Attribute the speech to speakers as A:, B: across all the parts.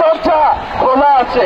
A: দরজা খোলা আছে।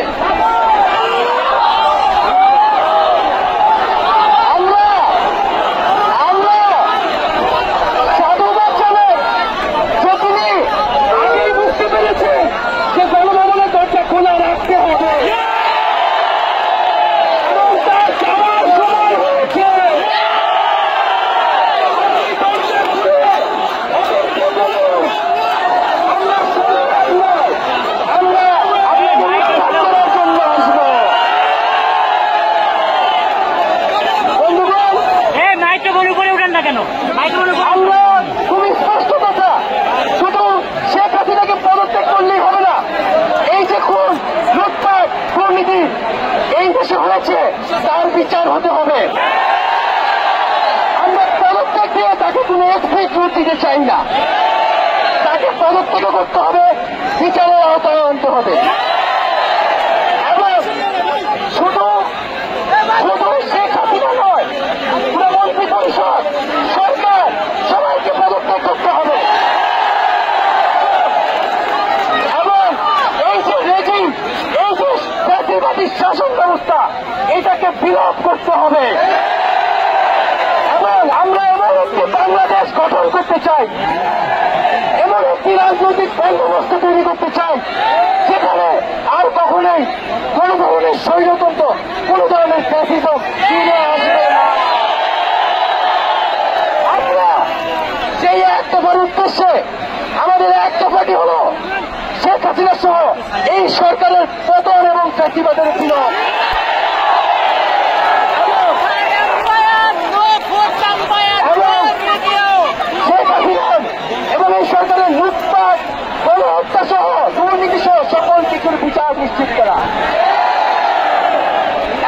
A: খুবই স্পষ্ট কথা, শুধু শেখ হাসিনাকে পদত্যাগ করলেই হবে না। এই যে খুন, লুটপাট, দুর্নীতি এই দেশে হয়েছে, তার বিচার হতে হবে। আমরা পদত্যাগ দিয়ে তাকে কোনো এক্সপেক্ট দিতে চাই না, তাকে পদত্যাগ করতে হবে, বিচারের আওতায় আনতে হবে। এবং শুধু শেখ হাসিনা নয়, পুরো মন্ত্রী পরিষদ, সরকার সবাইকে পদত্যাগ করতে হবে। এবং এই যে রেজিম, এই যে জাতীয়বাদী শাসন ব্যবস্থা, এটাকে বিলোপ করতে হবে। এবং আমরা এমন একটি বাংলাদেশ গঠন করতে চাই, এমন একটি রাজনৈতিক বন্দোবস্ত তৈরি করতে চাই যেখানে আর কখনোই কোন ধরনের স্বৈরতন্ত্র, কোন ধরনের ফ্যাসিজম ফিরে আসবে না। আমরা সেই একটা বড় উদ্দেশ্যে আমাদের একটা পার্টি হল শেখ হাসিনা সহ এই সরকারের পতন এবং ফ্যাসিবাদের বিলোপ। এবং এই সরকারের লুটপাট, গণহত্যা সহ দুর্নীতি সহ সকল কিছুর বিচার নিশ্চিত করা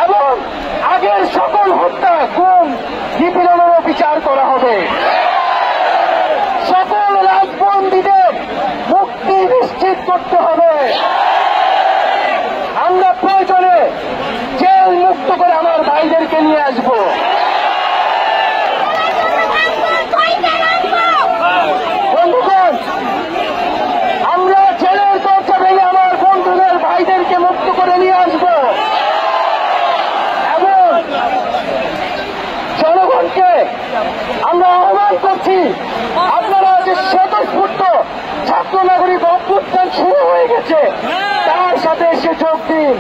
A: এবং আগের সকল হত্যা, গুম, নিপীড়নেরও বিচার করা হবে। সকল রাজবন্দীদের মুক্তি নিশ্চিত করতে হবে। আমরা প্রয়োজনে জেল মুক্ত করে আমার ভাইদেরকে নিয়ে আসবো। বন্ধুগণ, আমরা জেলের দরজা ভেঙে আমার বন্ধুদের ভাইদেরকে মুক্ত করে নিয়ে আসবো এবং জনগণকে আমরা আহ্বান করছি, আপনারা যে স্বতঃস্ফূর্ত ছাত্র নাগরিক অভ্যুত্থান শুরু হয়ে গেছে, তার সাথে এসে যোগ দিন।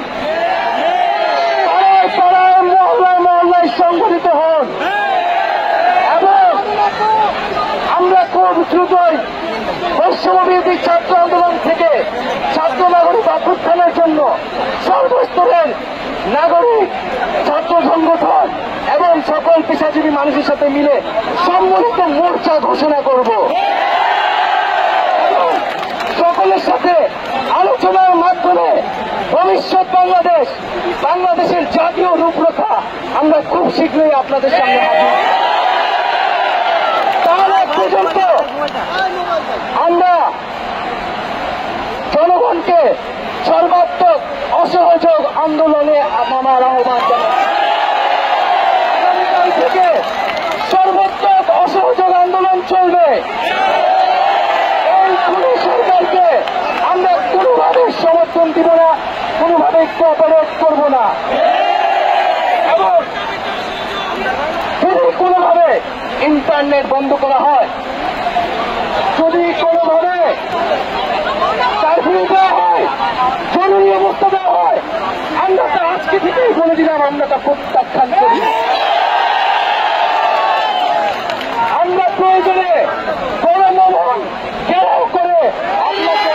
A: পাড়ায় পাড়ায়, মহল্লায় মহল্লায় সংগঠিত হন এবং আমরা খুব দ্রুতই বৈষম্যবিরোধী ছাত্র আন্দোলন থেকে ছাত্র নাগরিক অভ্যুত্থানের জন্য সর্বস্তরের নাগরিক, ছাত্র সংগঠন এবং সকল পেশাজীবী মানুষের সাথে মিলে সম্মিলিত মোর্চা ঘোষণা করব। সকলের সাথে আলোচনার মাধ্যমে ভবিষ্যৎ বাংলাদেশের জাতীয় রূপরেখা আমরা খুব শীঘ্রই আপনাদের সামনে হাজির। তার আগ পর্যন্ত আমরা জনগণকে সর্বাত্মক অসহযোগ আন্দোলনে নামার আহ্বান জানাই। আগামীকাল থেকে সর্বাত্মক অসহযোগ আন্দোলন চলবে। এই খুনি সরকারকে আমরা কোনোভাবে সমর্থন দিব না, কোনোভাবে কোঅপারেট করব না এবং যদি কোনোভাবে ইন্টারনেট বন্ধ করা হয়, যদি কোনোভাবে কারফিউ দেওয়া হয়, জরুরি অবস্থা দেওয়া হয়, আমরা তা আজকে থেকেই বলে দিলাম, আমরা তা প্রত্যাখ্যান করি। আমরা প্রয়োজনে গণভবন ঘেরাও করে আপনাকে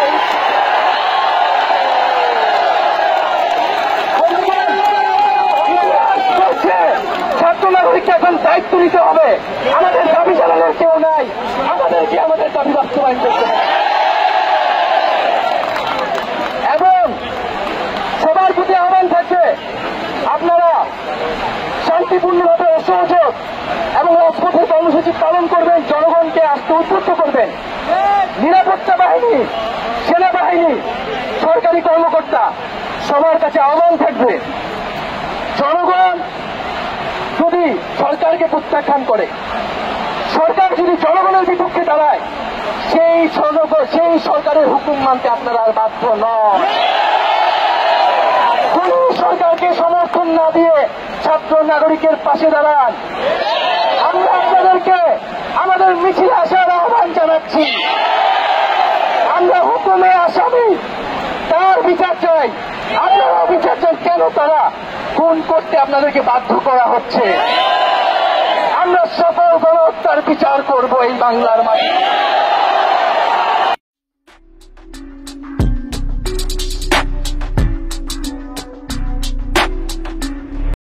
A: ছাত্র নাগরিককে এখন দায়িত্ব নিতে হবে। আমাদের দাবি জানানোর কেউ নাই, আমাদেরকে আমাদের দাবি বাস্তবায়ন করতে হবে এবং সবার প্রতি আহ্বান থাকছে, আপনারা শান্তিপূর্ণভাবে অসহযোগ এবং রাজপথে কর্মসূচি পালন করবেন, জনগণকে আস্থা উদ্বুদ্ধ করবেন। নিরাপত্তা বাহিনী, সেনাবাহিনী, সরকারি কর্মকর্তা সবার কাছে আহ্বান থাকবে, জনগণ যদি সরকারকে প্রত্যাখ্যান করে, সরকার যদি জনগণের বিপক্ষে দাঁড়ায়, সেই সরকারের হুকুম মানতে আপনারা আর বাধ্য নন। কোন সরকারকে সমর্থন না দিয়ে ছাত্র নাগরিকের পাশে দাঁড়ান। আমরা আপনাদেরকে আমাদের মিছিলে আসার আহ্বান জানাচ্ছি। আমরা হুকুমে আসামি, তার বিচার চাই। আপনারাও বিচার চাই, কেন তারা খুন করতে আপনাদেরকে বাধ্য করা হচ্ছে। আমরা সকল গণহত্যার বিচার করব এই বাংলার মাটিতে।